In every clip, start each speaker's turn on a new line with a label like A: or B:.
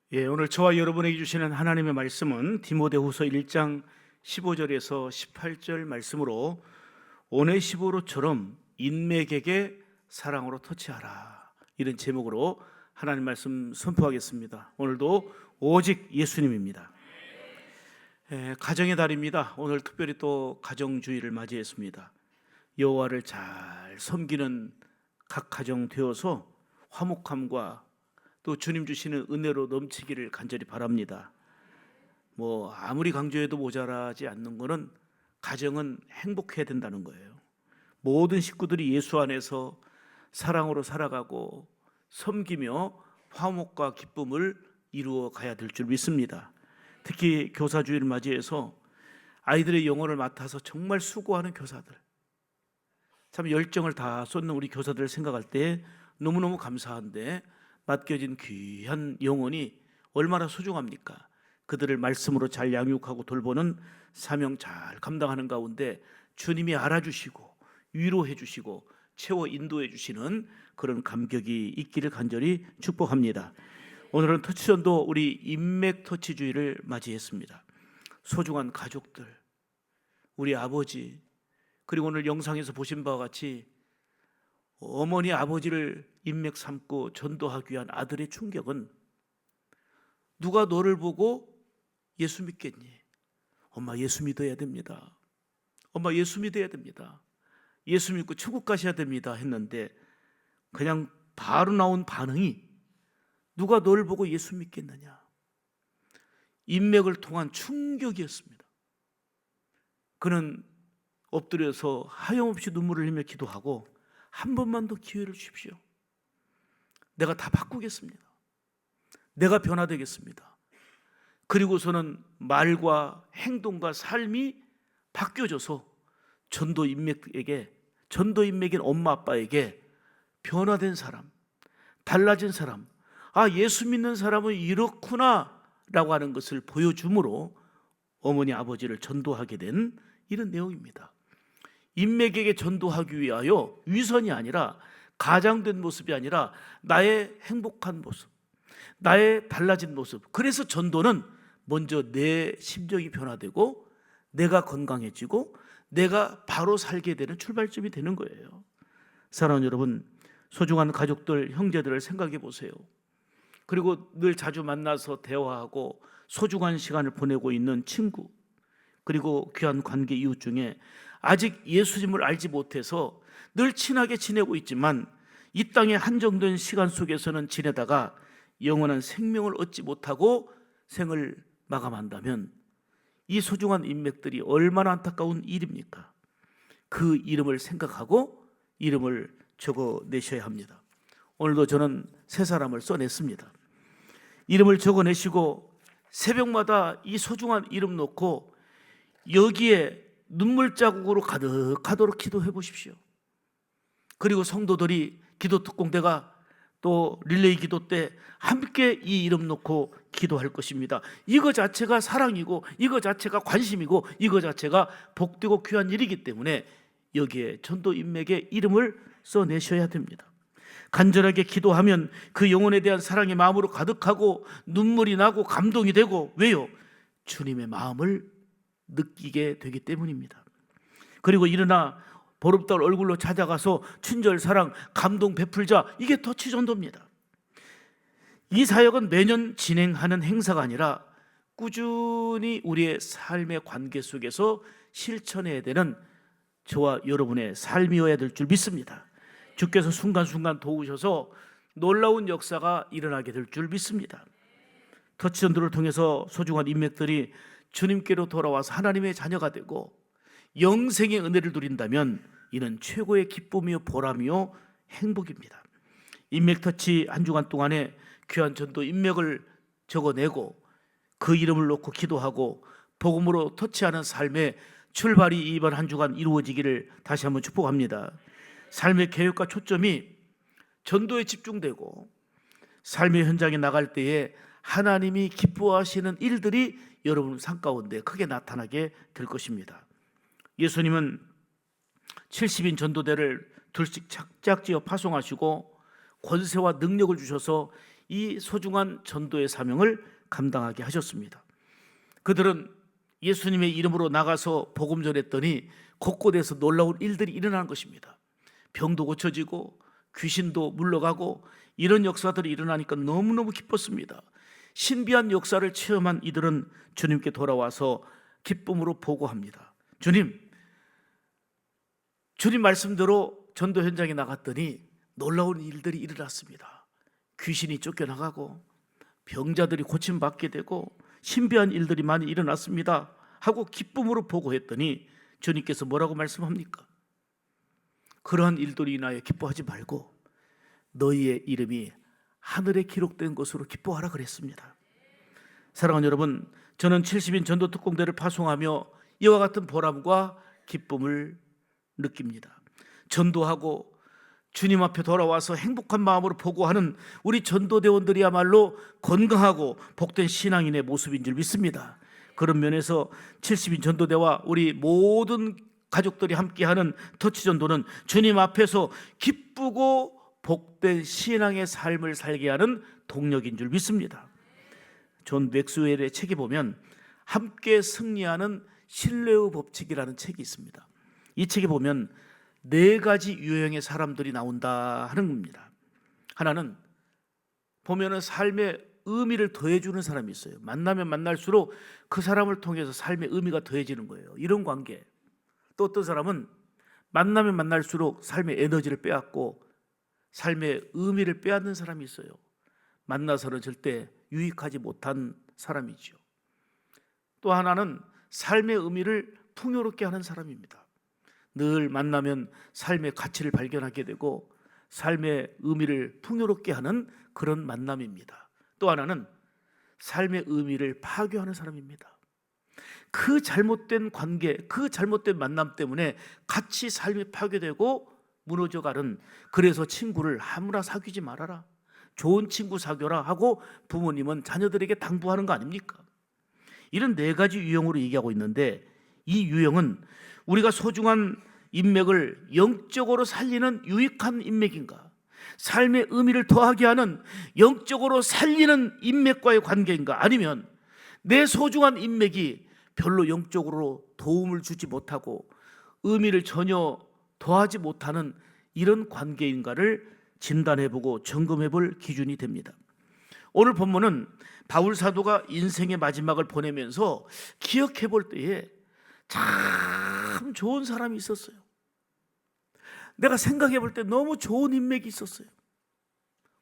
A: 오늘 저와 여러분에게 주시는 하나님의 말씀은 디모데후서 1장 15절에서 18절 말씀으로 오네시보로처럼 인맥에게 사랑으로 터치하라, 이런 제목으로 하나님 말씀 선포하겠습니다. 오늘도 오직 예수님입니다. 가정의 달입니다. 오늘 특별히 또 가정주의를 맞이했습니다. 여호와를 잘 섬기는 각 가정 되어서 화목함과 또 주님 주시는 은혜로 넘치기를 간절히 바랍니다. 아무리 강조해도 모자라지 않는 것은 가정은 행복해야 된다는 거예요. 모든 식구들이 예수 안에서 사랑으로 살아가고 섬기며 화목과 기쁨을 이루어 가야 될 줄 믿습니다. 특히 교사주의를 맞이해서 아이들의 영혼을 맡아서 정말 수고하는 교사들, 참 열정을 다 쏟는 우리 교사들을 생각할 때 너무너무 감사한데, 맡겨진 귀한 영혼이 얼마나 소중합니까? 그들을 말씀으로 잘 양육하고 돌보는 사명 잘 감당하는 가운데 주님이 알아주시고 위로해 주시고 채워 인도해 주시는 그런 감격이 있기를 간절히 축복합니다. 오늘은 터치전도 우리 인맥 터치주의를 맞이했습니다. 소중한 가족들, 우리 아버지, 그리고 오늘 영상에서 보신 바와 같이 어머니 아버지를 인맥 삼고 전도하기 위한 아들의 충격은, 누가 너를 보고 예수 믿겠니? 엄마 예수 믿어야 됩니다. 엄마 예수 믿어야 됩니다. 예수 믿고 천국 가셔야 됩니다 했는데 그냥 바로 나온 반응이, 누가 너를 보고 예수 믿겠느냐? 인맥을 통한 충격이었습니다. 그는 엎드려서 하염없이 눈물을 흘리며 기도하고, 한 번만 더 기회를 주십시오. 내가 다 바꾸겠습니다. 내가 변화되겠습니다. 그리고서는 말과 행동과 삶이 바뀌어져서 전도 인맥인 엄마 아빠에게 변화된 사람, 달라진 사람, 예수 믿는 사람은 이렇구나 라고 하는 것을 보여줌으로 어머니 아버지를 전도하게 된 이런 내용입니다. 인맥에게 전도하기 위하여 위선이 아니라, 가장된 모습이 아니라 나의 행복한 모습, 나의 달라진 모습. 그래서 전도는 먼저 내 심정이 변화되고 내가 건강해지고 내가 바로 살게 되는 출발점이 되는 거예요. 사랑하는 여러분, 소중한 가족들, 형제들을 생각해 보세요. 그리고 늘 자주 만나서 대화하고 소중한 시간을 보내고 있는 친구, 그리고 귀한 관계 이웃 중에 아직 예수님을 알지 못해서 늘 친하게 지내고 있지만 이 땅에 한정된 시간 속에서는 지내다가 영원한 생명을 얻지 못하고 생을 마감한다면, 이 소중한 인맥들이 얼마나 안타까운 일입니까? 그 이름을 생각하고 이름을 적어내셔야 합니다. 오늘도 저는 세 사람을 써냈습니다. 이름을 적어내시고 새벽마다 이 소중한 이름 놓고 여기에 눈물 자국으로 가득하도록 기도해 보십시오. 그리고 성도들이 기도 특공대가 또 릴레이 기도 때 함께 이 이름 놓고 기도할 것입니다. 이거 자체가 사랑이고, 이거 자체가 관심이고, 이거 자체가 복되고 귀한 일이기 때문에 여기에 전도 인맥의 이름을 써내셔야 됩니다. 간절하게 기도하면 그 영혼에 대한 사랑의 마음으로 가득하고 눈물이 나고 감동이 되고, 왜요? 주님의 마음을 느끼게 되기 때문입니다. 그리고 일어나 보름달 얼굴로 찾아가서 친절, 사랑, 감동 베풀자. 이게 터치 전도입니다. 이 사역은 매년 진행하는 행사가 아니라 꾸준히 우리의 삶의 관계 속에서 실천해야 되는 저와 여러분의 삶이어야 될 줄 믿습니다. 주께서 순간순간 도우셔서 놀라운 역사가 일어나게 될 줄 믿습니다. 터치 전도를 통해서 소중한 인맥들이 주님께로 돌아와서 하나님의 자녀가 되고 영생의 은혜를 누린다면 이는 최고의 기쁨이요 보람이요 행복입니다. 인맥 터치 한 주간 동안에 귀한 전도 인맥을 적어내고 그 이름을 놓고 기도하고 복음으로 터치하는 삶의 출발이 이번 한 주간 이루어지기를 다시 한번 축복합니다. 삶의 계획과 초점이 전도에 집중되고 삶의 현장에 나갈 때에 하나님이 기뻐하시는 일들이 여러분 삶 가운데 크게 나타나게 될 것입니다. 예수님은 70인 전도대를 둘씩 착착지어 파송하시고 권세와 능력을 주셔서 이 소중한 전도의 사명을 감당하게 하셨습니다. 그들은 예수님의 이름으로 나가서 복음 전했더니 곳곳에서 놀라운 일들이 일어나는 것입니다. 병도 고쳐지고 귀신도 물러가고 이런 역사들이 일어나니까 너무너무 기뻤습니다. 신비한 역사를 체험한 이들은 주님께 돌아와서 기쁨으로 보고합니다. 주님 말씀대로 전도 현장에 나갔더니 놀라운 일들이 일어났습니다. 귀신이 쫓겨나가고 병자들이 고침받게 되고 신비한 일들이 많이 일어났습니다 하고 기쁨으로 보고했더니 주님께서 뭐라고 말씀합니까? 그러한 일들이 인하여 기뻐하지 말고 너희의 이름이 하늘에 기록된 것으로 기뻐하라 그랬습니다. 사랑하는 여러분, 저는 70인 전도 특공대를 파송하며 이와 같은 보람과 기쁨을 느낍니다. 전도하고 주님 앞에 돌아와서 행복한 마음으로 보고하는 우리 전도대원들이야말로 건강하고 복된 신앙인의 모습인 줄 믿습니다. 그런 면에서 70인 전도대와 우리 모든 가족들이 함께하는 터치전도는 주님 앞에서 기쁘고 복된 신앙의 삶을 살게 하는 동력인 줄 믿습니다. 존 맥스웰의 책에 보면 함께 승리하는 신뢰의 법칙이라는 책이 있습니다. 이 책에 보면 4가지 유형의 사람들이 나온다 하는 겁니다. 하나는 보면은 삶의 의미를 더해주는 사람이 있어요. 만나면 만날수록 그 사람을 통해서 삶의 의미가 더해지는 거예요. 이런 관계. 또 어떤 사람은 만나면 만날수록 삶의 에너지를 빼앗고 삶의 의미를 빼앗는 사람이 있어요. 만나서는 절대 유익하지 못한 사람이죠. 또 하나는 삶의 의미를 풍요롭게 하는 사람입니다. 늘 만나면 삶의 가치를 발견하게 되고 삶의 의미를 풍요롭게 하는 그런 만남입니다. 또 하나는 삶의 의미를 파괴하는 사람입니다. 그 잘못된 관계, 그 잘못된 만남 때문에 같이 삶이 파괴되고 무너져가는, 그래서 친구를 아무나 사귀지 말아라, 좋은 친구 사귀어라 하고 부모님은 자녀들에게 당부하는 거 아닙니까? 이런 4가지 유형으로 얘기하고 있는데, 이 유형은 우리가 소중한 인맥을 영적으로 살리는 유익한 인맥인가, 삶의 의미를 더하게 하는 영적으로 살리는 인맥과의 관계인가, 아니면 내 소중한 인맥이 별로 영적으로 도움을 주지 못하고 의미를 전혀 더하지 못하는 이런 관계인가를 진단해보고 점검해볼 기준이 됩니다. 오늘 본문은 바울 사도가 인생의 마지막을 보내면서 기억해볼 때에 참 좋은 사람이 있었어요. 내가 생각해볼 때 너무 좋은 인맥이 있었어요.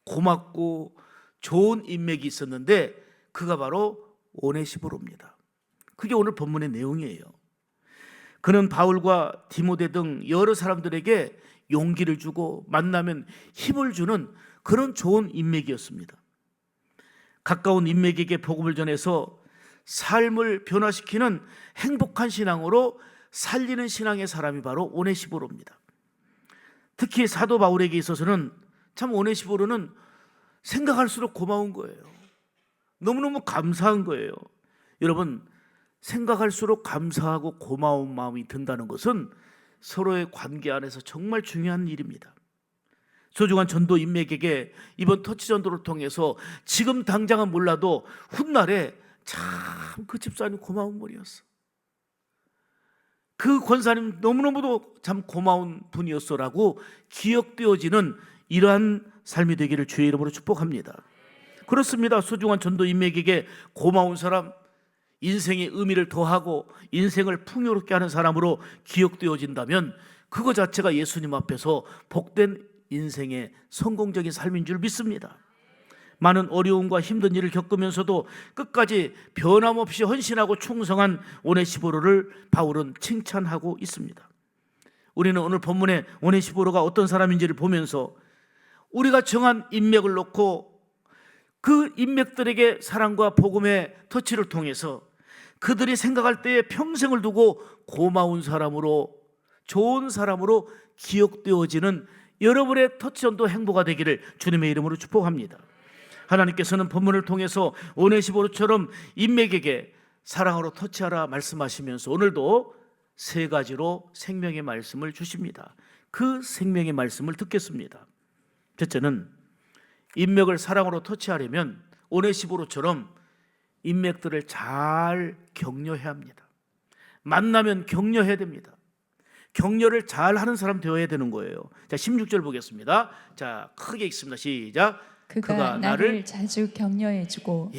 A: 고맙고 좋은 인맥이 있었는데 그가 바로 오네시보로입니다. 그게 오늘 본문의 내용이에요. 그는 바울과 디모데 등 여러 사람들에게 용기를 주고 만나면 힘을 주는 그런 좋은 인맥이었습니다. 가까운 인맥에게 복음을 전해서 삶을 변화시키는 행복한 신앙으로 살리는 신앙의 사람이 바로 오네시보로입니다. 특히 사도 바울에게 있어서는 참 오네시보로는 생각할수록 고마운 거예요. 너무너무 감사한 거예요. 여러분, 생각할수록 감사하고 고마운 마음이 든다는 것은 서로의 관계 안에서 정말 중요한 일입니다. 소중한 전도 인맥에게 이번 터치 전도를 통해서 지금 당장은 몰라도 훗날에 참 그 집사님 고마운 분이었어, 그 권사님 너무너무도 참 고마운 분이었어라고 기억되어지는 이러한 삶이 되기를 주의 이름으로 축복합니다. 그렇습니다. 소중한 전도 인맥에게 고마운 사람, 인생의 의미를 더하고 인생을 풍요롭게 하는 사람으로 기억되어진다면 그거 자체가 예수님 앞에서 복된 인생의 성공적인 삶인 줄 믿습니다. 많은 어려움과 힘든 일을 겪으면서도 끝까지 변함없이 헌신하고 충성한 오네시보로를 바울은 칭찬하고 있습니다. 우리는 오늘 본문의 오네시보로가 어떤 사람인지를 보면서 우리가 정한 인맥을 놓고 그 인맥들에게 사랑과 복음의 터치를 통해서 그들이 생각할 때에 평생을 두고 고마운 사람으로, 좋은 사람으로 기억되어지는 여러분의 터치전도 행보가 되기를 주님의 이름으로 축복합니다. 하나님께서는 본문을 통해서 오네시보로처럼 인맥에게 사랑으로 터치하라 말씀하시면서 오늘도 3가지로 생명의 말씀을 주십니다. 그 생명의 말씀을 듣겠습니다. 첫째는 인맥을 사랑으로 터치하려면 오네시보로처럼 인맥들을 잘 격려해야 합니다. 만나면 격려해야 됩니다. 격려를 잘 하는 사람 되어야 되는 거예요. 자, 16절 보겠습니다. 자, 크게 읽습니다. 시작.
B: 그가 나를 자주 격려해주고.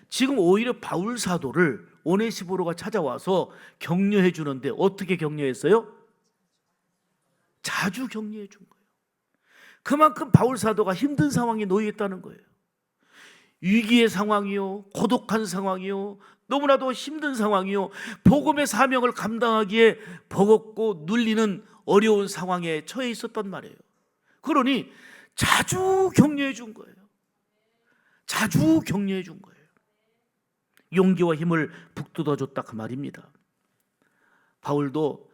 A: 지금 오히려 바울 사도를 오네시보로가 찾아와서 격려해 주는데 어떻게 격려했어요? 자주 격려해 준 거예요. 그만큼 바울 사도가 힘든 상황에 놓여 있다는 거예요. 위기의 상황이요, 고독한 상황이요, 너무나도 힘든 상황이요, 복음의 사명을 감당하기에 버겁고 눌리는 어려운 상황에 처해 있었단 말이에요. 그러니 자주 격려해 준 거예요. 자주 격려해 준 거예요. 용기와 힘을 북돋아 줬다 그 말입니다. 바울도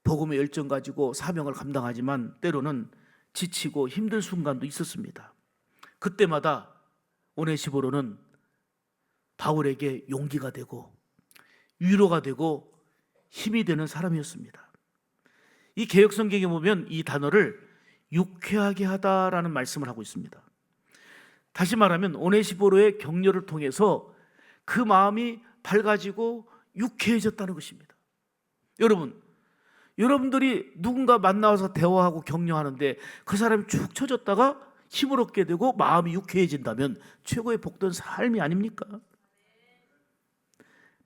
A: 복음의 열정 가지고 사명을 감당하지만 때로는 지치고 힘든 순간도 있었습니다. 그때마다 오네시보로는 바울에게 용기가 되고 위로가 되고 힘이 되는 사람이었습니다. 이 개역성경에 보면 이 단어를 유쾌하게 하다라는 말씀을 하고 있습니다. 다시 말하면 오네시보로의 격려를 통해서 그 마음이 밝아지고 유쾌해졌다는 것입니다. 여러분들이 누군가 만나서 대화하고 격려하는데 그 사람이 축 처졌다가 힘을 얻게 되고 마음이 유쾌해진다면 최고의 복된 삶이 아닙니까?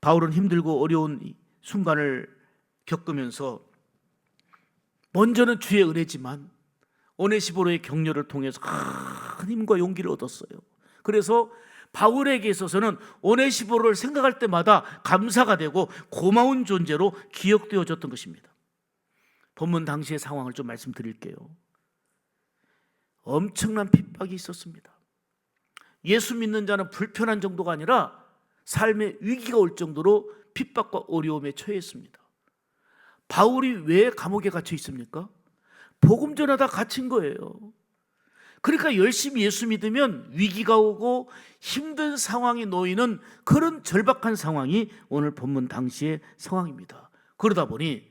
A: 바울은 힘들고 어려운 순간을 겪으면서 먼저는 주의 은혜지만 오네시보로의 격려를 통해서 큰 힘과 용기를 얻었어요. 그래서 바울에게 있어서는 오네시보로를 생각할 때마다 감사가 되고 고마운 존재로 기억되어졌던 것입니다. 본문 당시의 상황을 좀 말씀드릴게요. 엄청난 핍박이 있었습니다. 예수 믿는 자는 불편한 정도가 아니라 삶의 위기가 올 정도로 핍박과 어려움에 처해 있습니다. 바울이 왜 감옥에 갇혀 있습니까? 복음 전하다 갇힌 거예요. 그러니까 열심히 예수 믿으면 위기가 오고 힘든 상황에 놓이는 그런 절박한 상황이 오늘 본문 당시의 상황입니다. 그러다 보니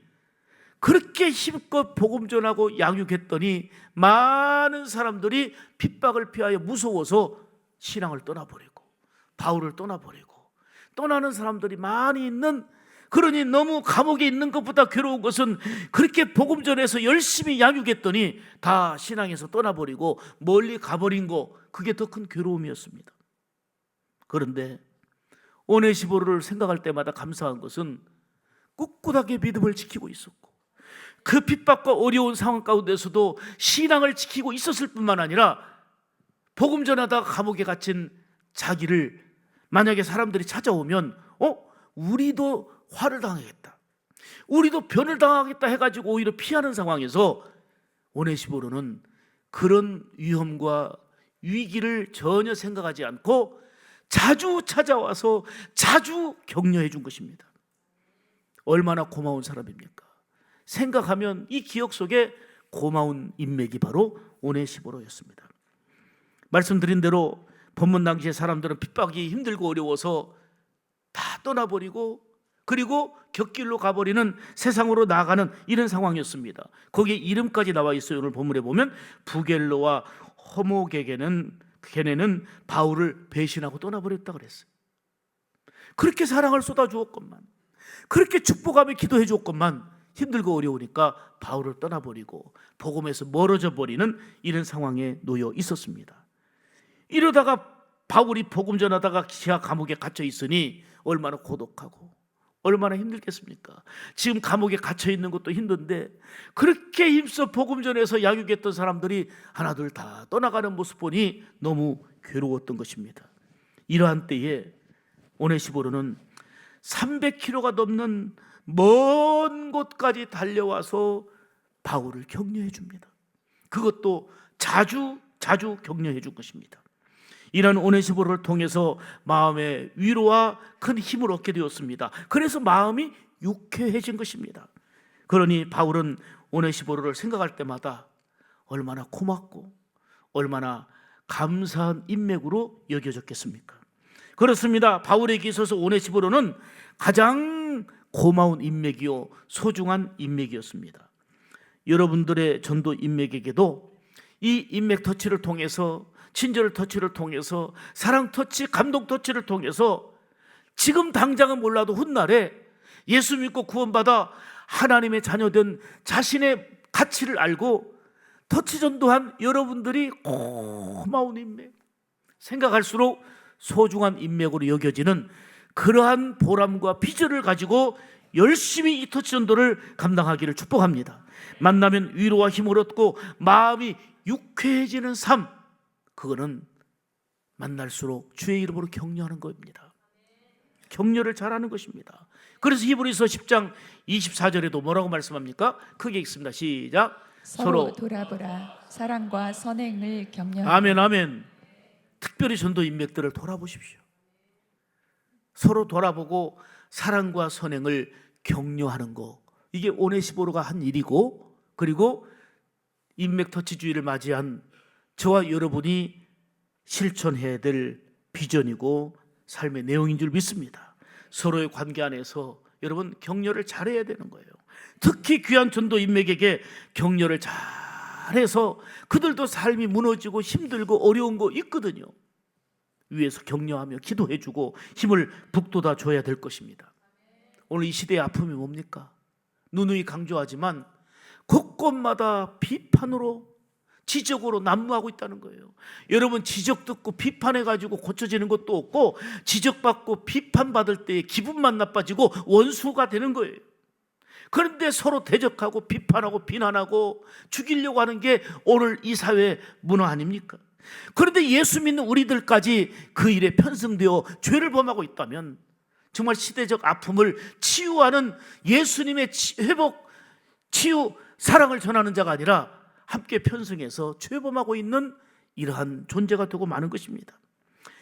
A: 그렇게 힘껏 복음 전하고 양육했더니 많은 사람들이 핍박을 피하여 무서워서 신앙을 떠나버리고 바울을 떠나버리고 떠나는 사람들이 많이 있는, 그러니 너무 감옥에 있는 것보다 괴로운 것은 그렇게 복음 전해서 열심히 양육했더니 다 신앙에서 떠나버리고 멀리 가버린 거, 그게 더 큰 괴로움이었습니다. 그런데 오네시보로를 생각할 때마다 감사한 것은 꿋꿋하게 믿음을 지키고 있었고 그 핍박과 어려운 상황 가운데서도 신앙을 지키고 있었을 뿐만 아니라 복음 전하다가 감옥에 갇힌 자기를 만약에 사람들이 찾아오면 우리도 화를 당하겠다, 우리도 변을 당하겠다 해가지고 오히려 피하는 상황에서 오네시보로는 그런 위험과 위기를 전혀 생각하지 않고 자주 찾아와서 자주 격려해 준 것입니다. 얼마나 고마운 사람입니까? 생각하면 이 기억 속에 고마운 인맥이 바로 오네시보로였습니다. 말씀드린 대로 본문 당시의 사람들은 핍박이 힘들고 어려워서 다 떠나버리고 그리고 곁길로 가버리는, 세상으로 나아가는 이런 상황이었습니다. 거기에 이름까지 나와 있어요. 오늘 본문에 보면 부겔로와 허모게게는 걔네는 바울을 배신하고 떠나버렸다 그랬어요. 그렇게 사랑을 쏟아주었건만, 그렇게 축복하며 기도해 주었건만 힘들고 어려우니까 바울을 떠나버리고 복음에서 멀어져 버리는 이런 상황에 놓여 있었습니다. 이러다가 바울이 복음 전하다가 지하 감옥에 갇혀 있으니 얼마나 고독하고 얼마나 힘들겠습니까? 지금 감옥에 갇혀 있는 것도 힘든데 그렇게 힘써 복음 전해서 양육했던 사람들이 하나둘 다 떠나가는 모습 보니 너무 괴로웠던 것입니다. 이러한 때에 오네시보로는 300km가 넘는 먼 곳까지 달려와서 바울을 격려해 줍니다. 그것도 자주 격려해 준 것입니다. 이런 오네시보로를 통해서 마음의 위로와 큰 힘을 얻게 되었습니다. 그래서 마음이 유쾌해진 것입니다. 그러니 바울은 오네시보로를 생각할 때마다 얼마나 고맙고 얼마나 감사한 인맥으로 여겨졌겠습니까? 그렇습니다. 바울에게 있어서 오네시보로는 가장 고마운 인맥이요 소중한 인맥이었습니다. 여러분들의 전도 인맥에게도 이 인맥 터치를 통해서 친절 터치를 통해서, 사랑 터치, 감동 터치를 통해서 지금 당장은 몰라도 훗날에 예수 믿고 구원받아 하나님의 자녀된 자신의 가치를 알고 터치 전도한 여러분들이 고마운 인맥, 생각할수록 소중한 인맥으로 여겨지는 그러한 보람과 비전을 가지고 열심히 이 터치 전도를 감당하기를 축복합니다. 만나면 위로와 힘을 얻고 마음이 유쾌해지는 삶, 그거는 만날수록 주의 이름으로 격려하는 겁니다. 격려를 잘하는 것입니다. 그래서 히브리서 10장 24절에도 뭐라고 말씀합니까? 크게 읽습니다. 시작.
B: 서로 돌아보라. 사랑과 선행을 격려하라.
A: 아멘, 아멘. 특별히 전도 인맥들을 돌아보십시오. 서로 돌아보고 사랑과 선행을 격려하는 거, 이게 오네시보로가 한 일이고, 그리고 인맥 터치주의를 맞이한 저와 여러분이 실천해야 될 비전이고 삶의 내용인 줄 믿습니다. 서로의 관계 안에서 여러분 격려를 잘해야 되는 거예요. 특히 귀한 전도 인맥에게 격려를 잘해서 그들도 삶이 무너지고 힘들고 어려운 거 있거든요. 위에서 격려하며 기도해주고 힘을 북돋아 줘야 될 것입니다. 오늘 이 시대의 아픔이 뭡니까? 누누이 강조하지만 곳곳마다 비판으로, 지적으로 난무하고 있다는 거예요. 여러분, 지적 듣고 비판해가지고 고쳐지는 것도 없고, 지적받고 비판받을 때에 기분만 나빠지고 원수가 되는 거예요. 그런데 서로 대적하고 비판하고 비난하고 죽이려고 하는 게 오늘 이 사회의 문화 아닙니까? 그런데 예수 믿는 우리들까지 그 일에 편승되어 죄를 범하고 있다면 정말 시대적 아픔을 치유하는 예수님의 회복, 치유, 사랑을 전하는 자가 아니라 함께 편승해서 죄범하고 있는 이러한 존재가 되고 마는 것입니다.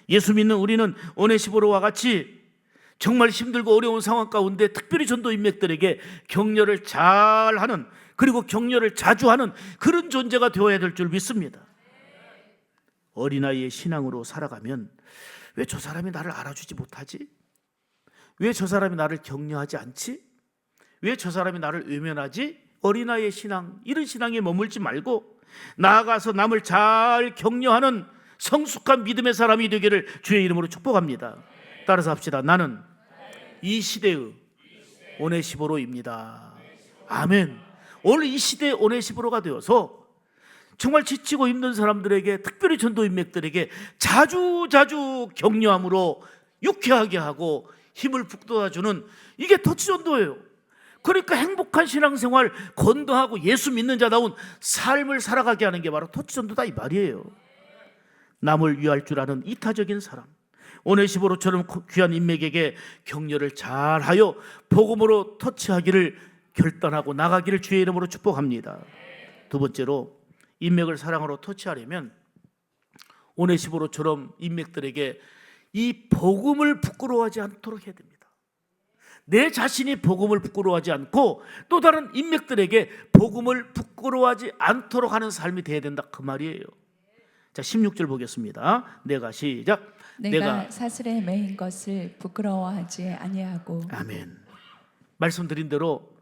A: 예수 믿는 우리는 오네시보로와 같이 정말 힘들고 어려운 상황 가운데 특별히 전도 인맥들에게 격려를 잘하는, 그리고 격려를 자주 하는 그런 존재가 되어야 될 줄 믿습니다. 어린아이의 신앙으로 살아가면 왜 저 사람이 나를 알아주지 못하지? 왜 저 사람이 나를 격려하지 않지? 왜 저 사람이 나를 외면하지? 어린아이의 신앙, 이런 신앙에 머물지 말고 나아가서 남을 잘 격려하는 성숙한 믿음의 사람이 되기를 주의 이름으로 축복합니다. 따라서 합시다. 나는 이 시대의 오네시보로입니다. 아멘. 오늘 이 시대의 오네시보로가 되어서 정말 지치고 힘든 사람들에게, 특별히 전도 인맥들에게 자주 격려함으로 유쾌하게 하고 힘을 북돋아주는, 이게 터치 전도예요. 그러니까 행복한 신앙생활, 건강하고 예수 믿는 자다운 삶을 살아가게 하는 게 바로 터치 전도다 이 말이에요. 남을 위할 줄 아는 이타적인 사람, 오네시보로처럼 귀한 인맥에게 격려를 잘하여 복음으로 터치하기를 결단하고 나가기를 주의 이름으로 축복합니다. 두 번째로, 인맥을 사랑으로 터치하려면 오네시보로처럼 인맥들에게 이 복음을 부끄러워하지 않도록 해야 됩니다. 내 자신이 복음을 부끄러워하지 않고 또 다른 인맥들에게 복음을 부끄러워하지 않도록 하는 삶이 되어야 된다, 그 말이에요. 자, 16절 보겠습니다. 내가 시작.
B: 내가 사슬에 매인 것을 부끄러워하지 아니하고.
A: 아멘. 말씀드린 대로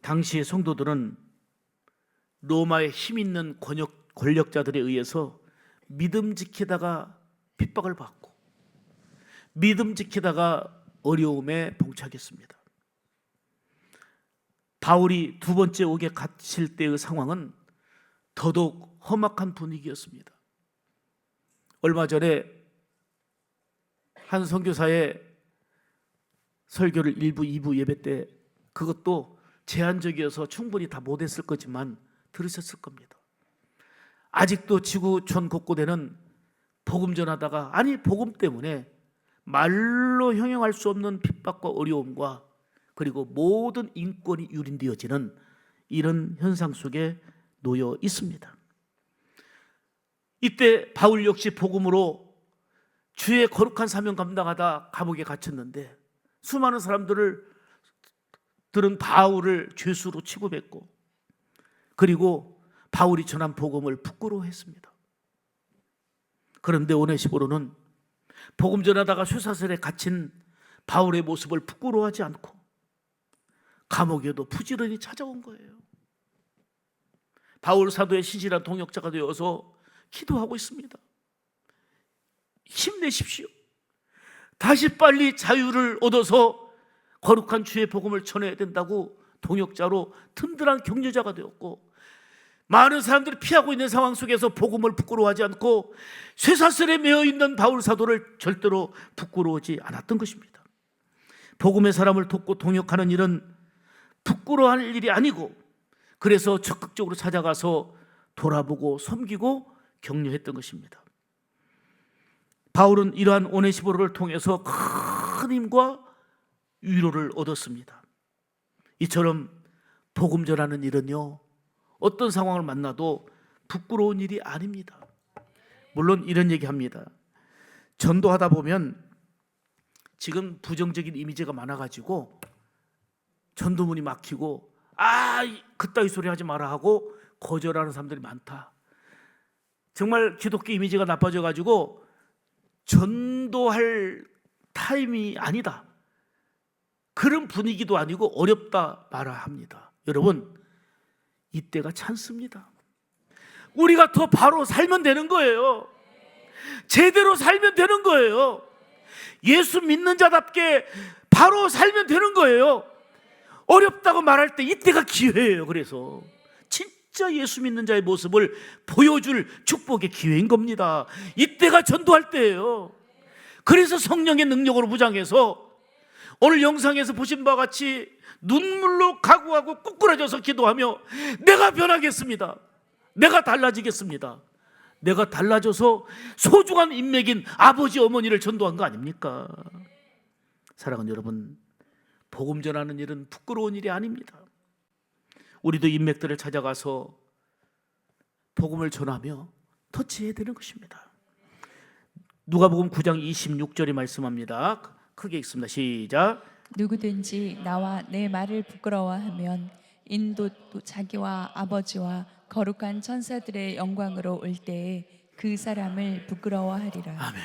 A: 당시의 성도들은 로마의 힘 있는 권력자들에 의해서 믿음 지키다가 핍박을 받고 믿음 지키다가 어려움에 봉착했습니다. 바울이 두 번째 옥에 갇힐 때의 상황은 더더욱 험악한 분위기였습니다. 얼마 전에 한 선교사의 설교를 1부, 2부 예배 때, 그것도 제한적이어서 충분히 다 못했을 거지만 들으셨을 겁니다. 아직도 지구촌 곳곳에는 복음 전하다가, 아니 복음 때문에 말로 형용할 수 없는 핍박과 어려움과 그리고 모든 인권이 유린되어지는 이런 현상 속에 놓여 있습니다. 이때 바울 역시 복음으로 주의 거룩한 사명 감당하다 감옥에 갇혔는데, 수많은 사람들은 바울을 죄수로 취급했고, 그리고 바울이 전한 복음을 부끄러워했습니다. 그런데 오네시보로는 복음 전하다가 쇠사슬에 갇힌 바울의 모습을 부끄러워하지 않고 감옥에도 부지런히 찾아온 거예요. 바울 사도의 신실한 동역자가 되어서 기도하고 있습니다. 힘내십시오. 다시 빨리 자유를 얻어서 거룩한 주의 복음을 전해야 된다고 동역자로 든든한 격려자가 되었고, 많은 사람들이 피하고 있는 상황 속에서 복음을 부끄러워하지 않고 쇠사슬에 매어 있는 바울 사도를 절대로 부끄러워하지 않았던 것입니다. 복음의 사람을 돕고 동역하는 일은 부끄러워할 일이 아니고, 그래서 적극적으로 찾아가서 돌아보고 섬기고 격려했던 것입니다. 바울은 이러한 오네시보로를 통해서 큰 힘과 위로를 얻었습니다. 이처럼 복음 전하는 일은요, 어떤 상황을 만나도 부끄러운 일이 아닙니다. 물론 이런 얘기합니다. 전도하다 보면 지금 부정적인 이미지가 많아가지고 전도문이 막히고 그따위 소리 하지 마라 하고 거절하는 사람들이 많다. 정말 기독교 이미지가 나빠져가지고 전도할 타임이 아니다, 그런 분위기도 아니고 어렵다 말아 합니다. 여러분, 이때가 찬스입니다. 우리가 더 바로 살면 되는 거예요. 제대로 살면 되는 거예요. 예수 믿는 자답게 바로 살면 되는 거예요. 어렵다고 말할 때 이때가 기회예요. 그래서 진짜 예수 믿는 자의 모습을 보여줄 축복의 기회인 겁니다. 이때가 전도할 때예요. 그래서 성령의 능력으로 무장해서 오늘 영상에서 보신 바와 같이 눈물로 각오하고 꾸꾸라져서 기도하며 내가 변하겠습니다, 내가 달라지겠습니다, 내가 달라져서 소중한 인맥인 아버지 어머니를 전도한 거 아닙니까? 사랑하는 여러분, 복음 전하는 일은 부끄러운 일이 아닙니다. 우리도 인맥들을 찾아가서 복음을 전하며 터치해야 되는 것입니다. 누가복음 9장 26절이 말씀합니다. 크게 읽습니다. 시작.
B: 누구든지 나와 내 말을 부끄러워하면 인도도 자기와 아버지와 거룩한 천사들의 영광으로 올 때에 그 사람을 부끄러워하리라.
A: 아멘.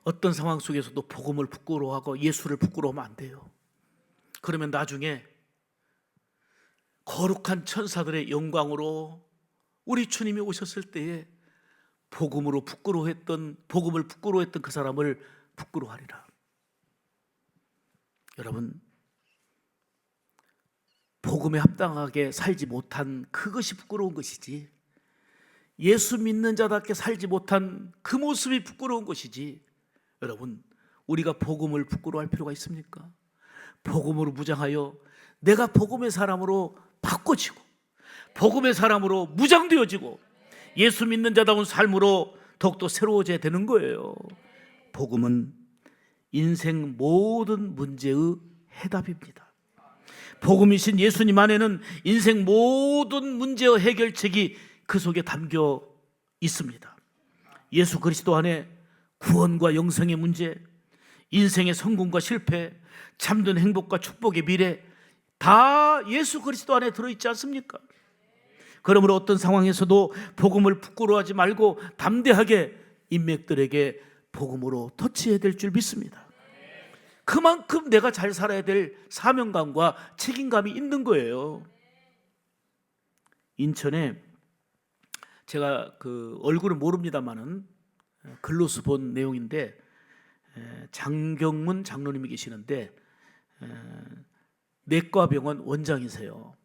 A: 어떤 상황 속에서도 복음을 부끄러워하고 예수를 부끄러워하면 안 돼요. 그러면 나중에 거룩한 천사들의 영광으로 우리 주님이 오셨을 때에 복음을 부끄러워했던 그 사람을 부끄러워하리라. 여러분, 복음에 합당하게 살지 못한 그것이 부끄러운 것이지, 예수 믿는 자답게 살지 못한 그 모습이 부끄러운 것이지, 여러분, 우리가 복음을 부끄러워할 필요가 있습니까? 복음으로 무장하여 내가 복음의 사람으로 바꿔지고 복음의 사람으로 무장되어지고 예수 믿는 자다운 삶으로 더욱더 새로워져야 되는 거예요. 복음은 인생 모든 문제의 해답입니다. 복음이신 예수님 안에는 인생 모든 문제의 해결책이 그 속에 담겨 있습니다. 예수 그리스도 안에 구원과 영생의 문제, 인생의 성공과 실패, 참된 행복과 축복의 미래, 다 예수 그리스도 안에 들어있지 않습니까? 그러므로 어떤 상황에서도 복음을 부끄러워하지 말고 담대하게 인맥들에게 복음으로 터치해야 될 줄 믿습니다. 그만큼 내가 잘 살아야 될 사명감과 책임감이 있는 거예요. 인천에 제가 그 얼굴은 모릅니다만은 글로서 본 내용인데, 장경문 장로님이 계시는데 내과병원 원장이세요.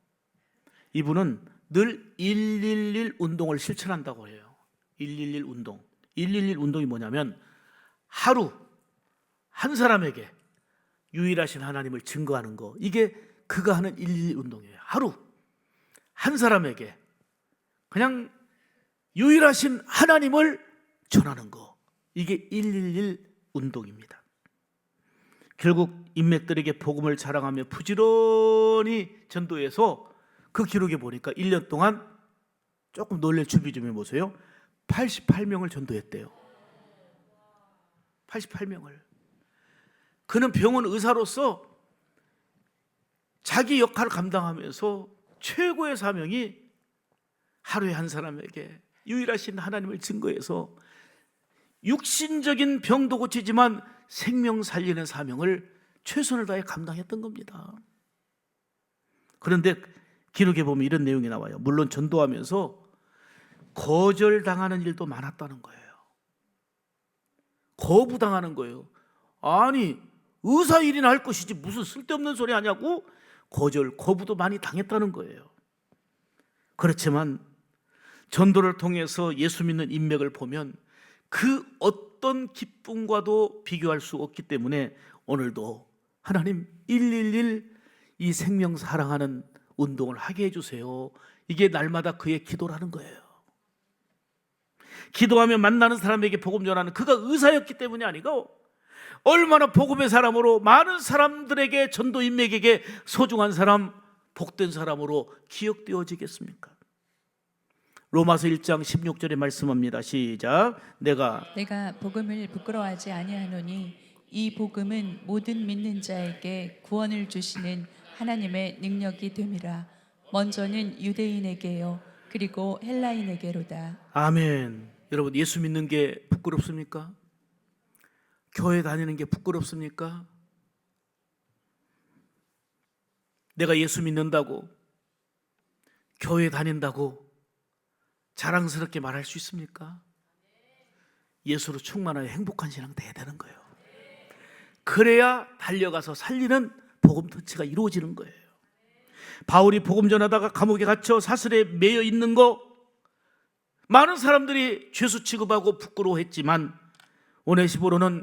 A: 이분은 늘 111 운동을 실천한다고 해요. 111 운동. 111 운동이 뭐냐면 하루 한 사람에게 유일하신 하나님을 증거하는 거, 이게 그가 하는 111 운동이에요. 하루 한 사람에게 그냥 유일하신 하나님을 전하는 거, 이게 111 운동입니다. 결국 인맥들에게 복음을 자랑하며 부지런히 전도해서 그 기록에 보니까 1년 동안, 조금 놀랄 준비 좀 해보세요, 88명을 전도했대요. 88명을. 그는 병원 의사로서 자기 역할을 감당하면서 최고의 사명이 하루에 한 사람에게 유일하신 하나님을 증거해서 육신적인 병도 고치지만 생명 살리는 사명을 최선을 다해 감당했던 겁니다. 그런데 기록에 보면 이런 내용이 나와요. 물론 전도하면서 거절당하는 일도 많았다는 거예요. 거부당하는 거예요. 아니, 의사 일이나 할 것이지 무슨 쓸데없는 소리 하냐고 거절, 거부도 많이 당했다는 거예요. 그렇지만 전도를 통해서 예수 믿는 인맥을 보면 그 어떤 기쁨과도 비교할 수 없기 때문에 오늘도 하나님 111 이 생명 사랑하는 운동을 하게 해주세요. 이게 날마다 그의 기도라는 거예요. 기도하며 만나는 사람에게 복음 전하는 그가 의사였기 때문이 아니고 얼마나 복음의 사람으로 많은 사람들에게 전도 인맥에게 소중한 사람, 복된 사람으로 기억되어지겠습니까? 로마서 1장 16절에 말씀합니다. 시작. 내가
B: 복음을 부끄러워하지 아니하노니 이 복음은 모든 믿는 자에게 구원을 주시는 하나님의 능력이 됨이라. 먼저는 유대인에게요 그리고 헬라인에게로다.
A: 아멘. 여러분, 예수 믿는 게 부끄럽습니까? 교회 다니는 게 부끄럽습니까? 내가 예수 믿는다고, 교회 다닌다고 자랑스럽게 말할 수 있습니까? 예수로 충만하여 행복한 신앙 돼야 되는 거예요. 그래야 달려가서 살리는 복음 터치가 이루어지는 거예요. 바울이 복음 전하다가 감옥에 갇혀 사슬에 매여 있는 거 많은 사람들이 죄수 취급하고 부끄러워했지만 오네시보로는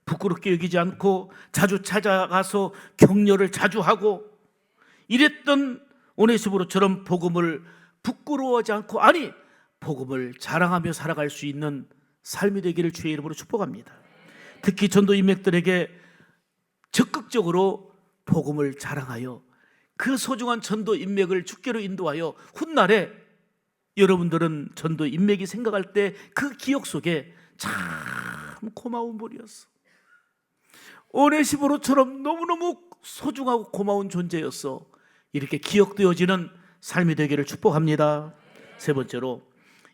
A: 부끄럽게 여기지 않고 자주 찾아가서 격려를 자주 하고 이랬던 오네시보로처럼 복음을 부끄러워하지 않고, 아니 복음을 자랑하며 살아갈 수 있는 삶이 되기를 주의 이름으로 축복합니다. 특히 전도 인맥들에게 적극적으로 복음을 자랑하여 그 소중한 전도 인맥을 주께로 인도하여 훗날에 여러분들은 전도 인맥이 생각할 때 그 기억 속에 참 고마운 분이었어, 오네시보로처럼 너무너무 소중하고 고마운 존재였어, 이렇게 기억되어지는 삶이 되기를 축복합니다. 세 번째로,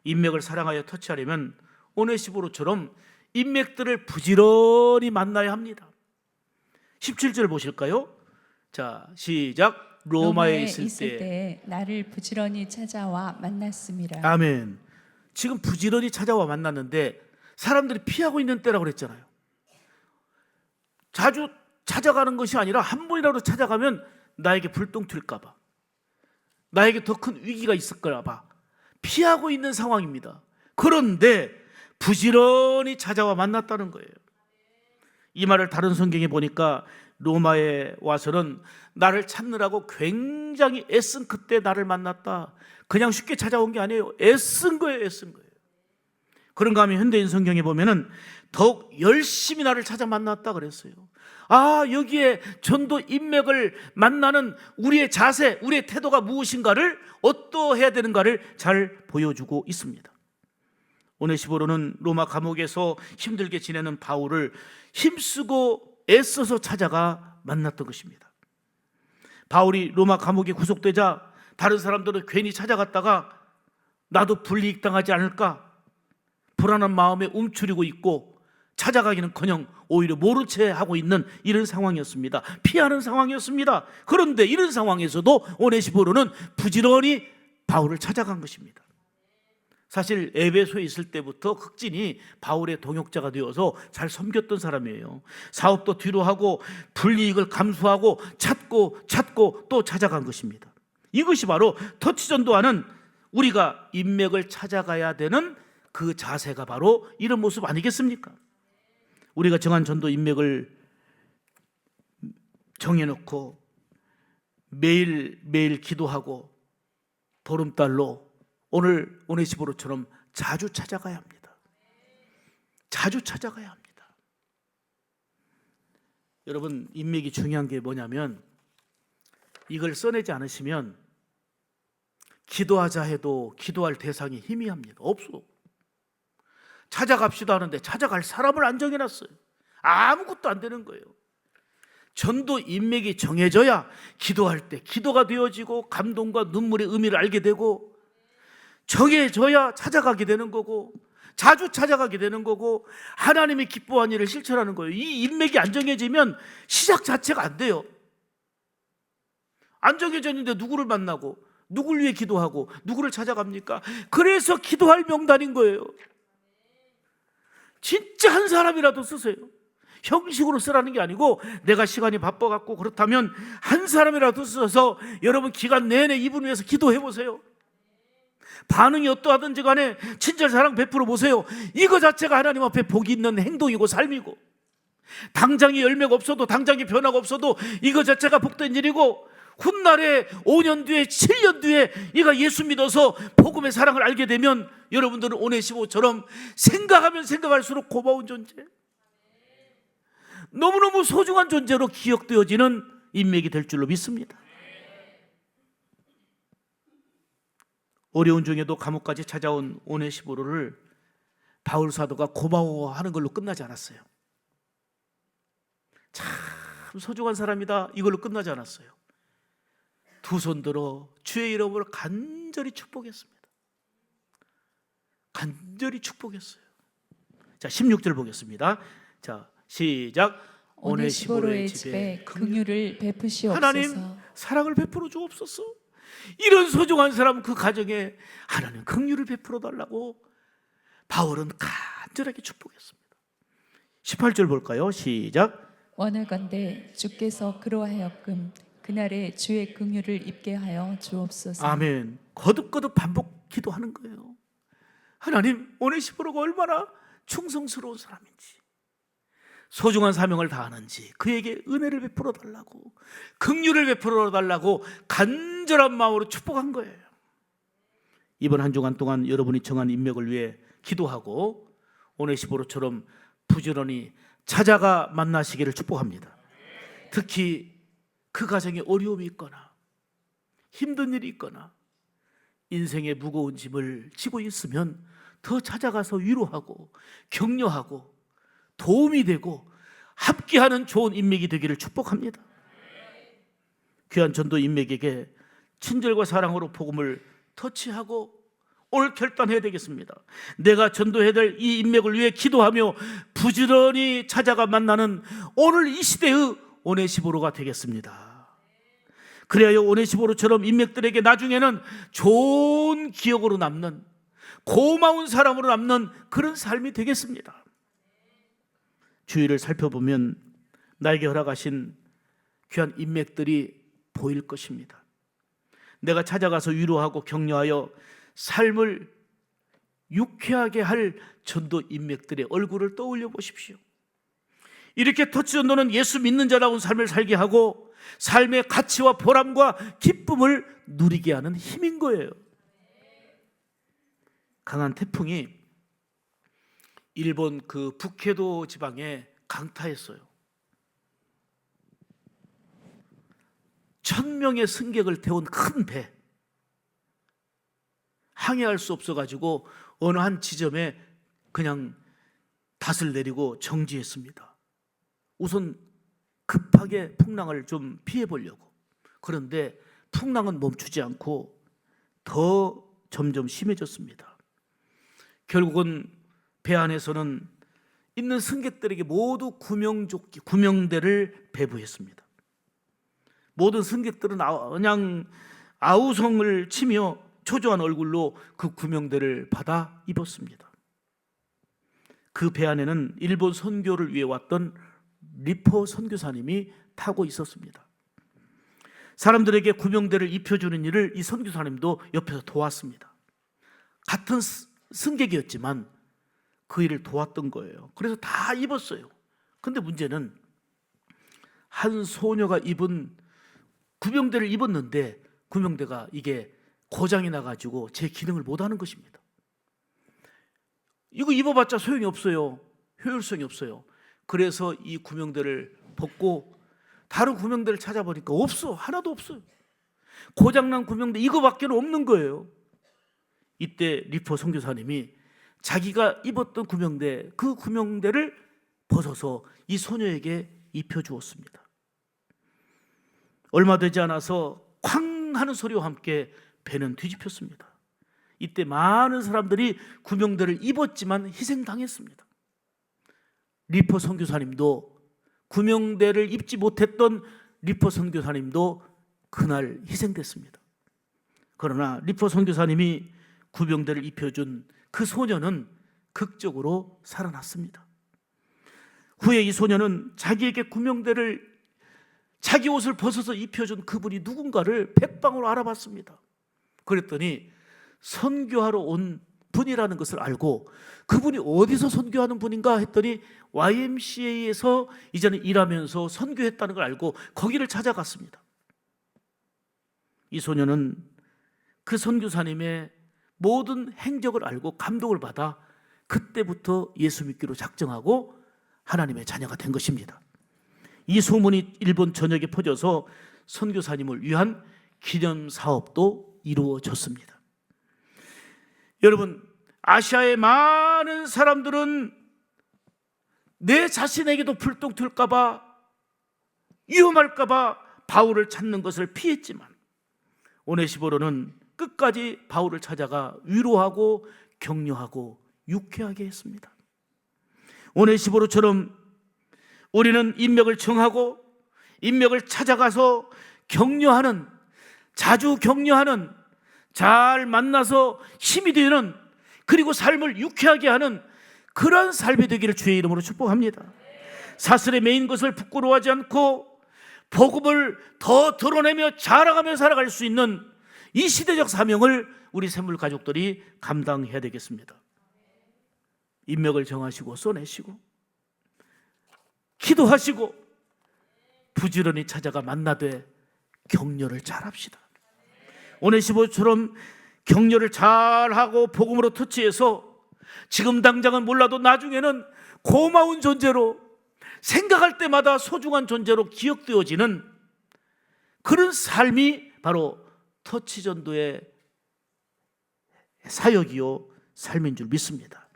A: 인맥을 사랑하여 터치하려면 오네시보로처럼 인맥들을 부지런히 만나야 합니다. 17절 보실까요? 자, 시작. 로마에 있을 때
B: 나를 부지런히 찾아와 만났습니다.
A: 아멘. 지금 부지런히 찾아와 만났는데 사람들이 피하고 있는 때라고 그랬잖아요. 자주 찾아가는 것이 아니라 한 번이라도 찾아가면 나에게 불똥 튈까 봐, 나에게 더 큰 위기가 있을까 봐 피하고 있는 상황입니다. 그런데 부지런히 찾아와 만났다는 거예요. 이 말을 다른 성경에 보니까 로마에 와서는 나를 찾느라고 굉장히 애쓴 그때 나를 만났다. 그냥 쉽게 찾아온 게 아니에요. 애쓴 거예요. 애쓴 거예요. 그런가 하면 현대인 성경에 보면은 더욱 열심히 나를 찾아 만났다 그랬어요. 아, 여기에 전도 인맥을 만나는 우리의 자세, 우리의 태도가 무엇인가를, 어떠해야 되는가를 잘 보여주고 있습니다. 오네시보로는 로마 감옥에서 힘들게 지내는 바울을 힘쓰고 애써서 찾아가 만났던 것입니다. 바울이 로마 감옥에 구속되자 다른 사람들은 괜히 찾아갔다가 나도 불이익당하지 않을까 불안한 마음에 움츠리고 있고 찾아가기는커녕 오히려 모른 채 하고 있는 이런 상황이었습니다. 피하는 상황이었습니다. 그런데 이런 상황에서도 오네시보로는 부지런히 바울을 찾아간 것입니다. 사실 에베소에 있을 때부터 극진히 바울의 동역자가 되어서 잘 섬겼던 사람이에요. 사업도 뒤로 하고 불이익을 감수하고 찾고 또 찾아간 것입니다. 이것이 바로 터치전도하는, 우리가 인맥을 찾아가야 되는 그 자세가 바로 이런 모습 아니겠습니까? 우리가 정한 전도 인맥을 정해놓고 매일 기도하고 보름달로 오늘 오네시보로처럼 자주 찾아가야 합니다. 자주 찾아가야 합니다. 여러분, 인맥이 중요한 게 뭐냐면 이걸 써내지 않으시면 기도하자 해도 기도할 대상이 희미합니다. 없어. 찾아갑시다 하는데 찾아갈 사람을 안 정해놨어요. 아무것도 안 되는 거예요. 전도 인맥이 정해져야 기도할 때 기도가 되어지고 감동과 눈물의 의미를 알게 되고, 정해져야 찾아가게 되는 거고 자주 찾아가게 되는 거고 하나님의 기뻐한 일을 실천하는 거예요. 이 인맥이 안 정해지면 시작 자체가 안 돼요. 안 정해졌는데 누구를 만나고 누굴 위해 기도하고 누구를 찾아갑니까? 그래서 기도할 명단인 거예요. 진짜 한 사람이라도 쓰세요. 형식으로 쓰라는 게 아니고 내가 시간이 바빠갖고 그렇다면 한 사람이라도 써서 여러분 기간 내내 이분 위해서 기도해 보세요. 반응이 어떠하든지 간에 친절 사랑 베풀어 보세요. 이거 자체가 하나님 앞에 복이 있는 행동이고 삶이고, 당장의 열매가 없어도, 당장의 변화가 없어도 이거 자체가 복된 일이고, 훗날에 5년 뒤에 7년 뒤에 네가 예수 믿어서 복음의 사랑을 알게 되면 여러분들은 오네시모처럼 생각하면 생각할수록 고마운 존재, 너무너무 소중한 존재로 기억되어지는 인맥이 될 줄로 믿습니다. 어려운 중에도 감옥까지 찾아온 오네시모를 바울 사도가 고마워하는 걸로 끝나지 않았어요. 참 소중한 사람이다 이걸로 끝나지 않았어요. 두 손 들어 주의 이름으로 간절히 축복했습니다. 간절히 축복했어요. 자, 16절 보겠습니다. 자, 시작.
B: 오네시보로의 집에 긍휼을 베푸시옵소서.
A: 하나님 사랑을 베풀어 주옵소서. 이런 소중한 사람 그 가정에 하나님 긍휼을 베풀어 달라고 바울은 간절하게 축복했습니다. 18절 볼까요? 시작.
B: 원하건대 주께서 그러하여금 그날에 주의 긍휼을 입게 하여 주옵소서.
A: 아멘. 거듭거듭 반복 기도하는 거예요. 하나님, 오네시모로가 얼마나 충성스러운 사람인지, 소중한 사명을 다하는지 그에게 은혜를 베풀어 달라고, 긍휼을 베풀어 달라고 간절한 마음으로 축복한 거예요. 이번 한 주간 동안 여러분이 정한 인맥을 위해 기도하고 오네시모로처럼 부지런히 찾아가 만나시기를 축복합니다. 특히 그 가정에 어려움이 있거나 힘든 일이 있거나 인생의 무거운 짐을 지고 있으면 더 찾아가서 위로하고 격려하고 도움이 되고 함께하는 좋은 인맥이 되기를 축복합니다. 귀한 전도 인맥에게 친절과 사랑으로 복음을 터치하고 오늘 결단해야 되겠습니다. 내가 전도해야 될 이 인맥을 위해 기도하며 부지런히 찾아가 만나는 오늘 이 시대의 오네시보로가 되겠습니다. 그래야 오네시보로처럼 인맥들에게 나중에는 좋은 기억으로 남는, 고마운 사람으로 남는 그런 삶이 되겠습니다. 주위를 살펴보면 나에게 허락하신 귀한 인맥들이 보일 것입니다. 내가 찾아가서 위로하고 격려하여 삶을 유쾌하게 할 전도 인맥들의 얼굴을 떠올려 보십시오. 이렇게 터치 전도는 예수 믿는 자다운 삶을 살게 하고 삶의 가치와 보람과 기쁨을 누리게 하는 힘인 거예요. 강한 태풍이 일본 그 북해도 지방에 강타했어요. 1000명의 승객을 태운 큰 배, 항해할 수 없어가지고 어느 한 지점에 그냥 닷을 내리고 정지했습니다. 우선 급하게 풍랑을 좀 피해 보려고. 그런데 풍랑은 멈추지 않고 더 점점 심해졌습니다. 결국은 배 안에서는 있는 승객들에게 모두 구명조끼, 구명대를 배부했습니다. 모든 승객들은 그냥 아우성을 치며 초조한 얼굴로 그 구명대를 받아 입었습니다. 그 배 안에는 일본 선교를 위해 왔던 리퍼 선교사님이 타고 있었습니다. 사람들에게 구명대를 입혀주는 일을 이 선교사님도 옆에서 도왔습니다. 같은 승객이었지만 그 일을 도왔던 거예요. 그래서 다 입었어요. 근데 문제는 한 소녀가 입은 구명대를 입었는데 구명대가 이게 고장이 나가지고 제 기능을 못하는 것입니다. 이거 입어봤자 소용이 없어요. 효율성이 없어요. 그래서 이 구명대를 벗고 다른 구명대를 찾아보니까 없어. 하나도 없어요. 고장난 구명대 이거밖에 없는 거예요. 이때 리퍼 선교사님이 자기가 입었던 구명대, 그 구명대를 벗어서 이 소녀에게 입혀주었습니다. 얼마 되지 않아서 쾅 하는 소리와 함께 배는 뒤집혔습니다. 이때 많은 사람들이 구명대를 입었지만 희생당했습니다. 리퍼 선교사님도, 구명대를 입지 못했던 리퍼 선교사님도 그날 희생됐습니다. 그러나 리퍼 선교사님이 구명대를 입혀준 그 소녀는 극적으로 살아났습니다. 후에 이 소녀는 자기에게 구명대를 자기 옷을 벗어서 입혀준 그분이 누군가를 백방으로 알아봤습니다. 그랬더니 선교하러 온 분이라는 것을 알고 그분이 어디서 선교하는 분인가 했더니 YMCA에서 이제는 일하면서 선교했다는 걸 알고 거기를 찾아갔습니다. 이 소녀는 그 선교사님의 모든 행적을 알고 감동을 받아 그때부터 예수 믿기로 작정하고 하나님의 자녀가 된 것입니다. 이 소문이 일본 전역에 퍼져서 선교사님을 위한 기념 사업도 이루어졌습니다. 여러분, 아시아의 많은 사람들은 내 자신에게도 불똥 튈까 봐, 위험할까 봐 바울을 찾는 것을 피했지만 오네시보로는 끝까지 바울을 찾아가 위로하고 격려하고 유쾌하게 했습니다. 오네시보로처럼 우리는 인맥을 정하고 인맥을 찾아가서 격려하는, 자주 격려하는, 잘 만나서 힘이 되는, 그리고 삶을 유쾌하게 하는 그런 삶이 되기를 주의 이름으로 축복합니다. 사슬에 매인 것을 부끄러워하지 않고 복음을 더 드러내며 자랑하며 살아갈 수 있는 이 시대적 사명을 우리 샘물 가족들이 감당해야 되겠습니다. 인맥을 정하시고 써내시고 기도하시고 부지런히 찾아가 만나되 격려를 잘합시다. 오네시모처럼 격려를 잘하고 복음으로 터치해서 지금 당장은 몰라도 나중에는 고마운 존재로, 생각할 때마다 소중한 존재로 기억되어지는 그런 삶이 바로 터치전도의 사역이요 삶인 줄 믿습니다.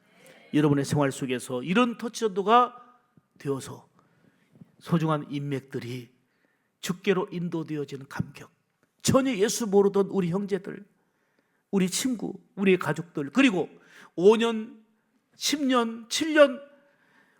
A: 여러분의 생활 속에서 이런 터치전도가 되어서 소중한 인맥들이 주께로 인도되어지는 감격, 전혀 예수 모르던 우리 형제들, 우리 친구, 우리 가족들, 그리고 5년, 10년, 7년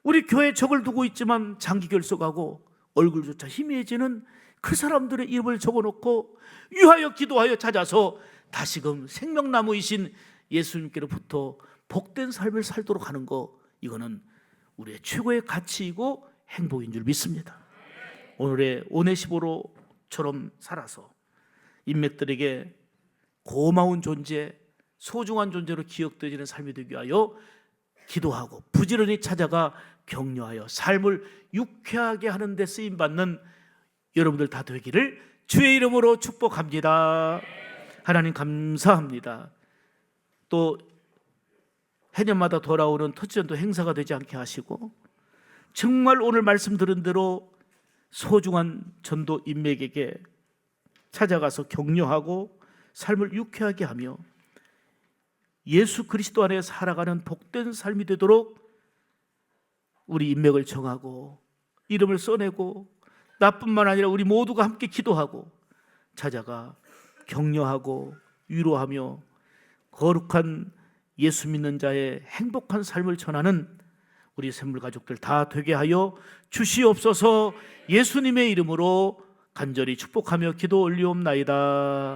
A: 우리 교회에 적을 두고 있지만 장기 결석하고 얼굴조차 희미해지는 그 사람들의 이름을 적어놓고 위하여 기도하여 찾아서 다시금 생명나무이신 예수님께로부터 복된 삶을 살도록 하는 거, 이거는 우리의 최고의 가치이고 행복인 줄 믿습니다. 오늘의 오네시보로처럼 살아서 인맥들에게 고마운 존재, 소중한 존재로 기억되어지는 삶이 되기 위하여 기도하고 부지런히 찾아가 격려하여 삶을 유쾌하게 하는 데 쓰임받는 여러분들 다 되기를 주의 이름으로 축복합니다. 하나님 감사합니다. 또 해년마다 돌아오는 터치전도 행사가 되지 않게 하시고 정말 오늘 말씀 들은 대로 소중한 전도 인맥에게 찾아가서 격려하고 삶을 유쾌하게 하며 예수 그리스도 안에 살아가는 복된 삶이 되도록 우리 인맥을 정하고 이름을 써내고 나뿐만 아니라 우리 모두가 함께 기도하고 찾아가 격려하고 위로하며 거룩한 예수 믿는 자의 행복한 삶을 전하는 우리 샘물 가족들 다 되게 하여 주시옵소서. 예수님의 이름으로 간절히 축복하며 기도 올리옵나이다.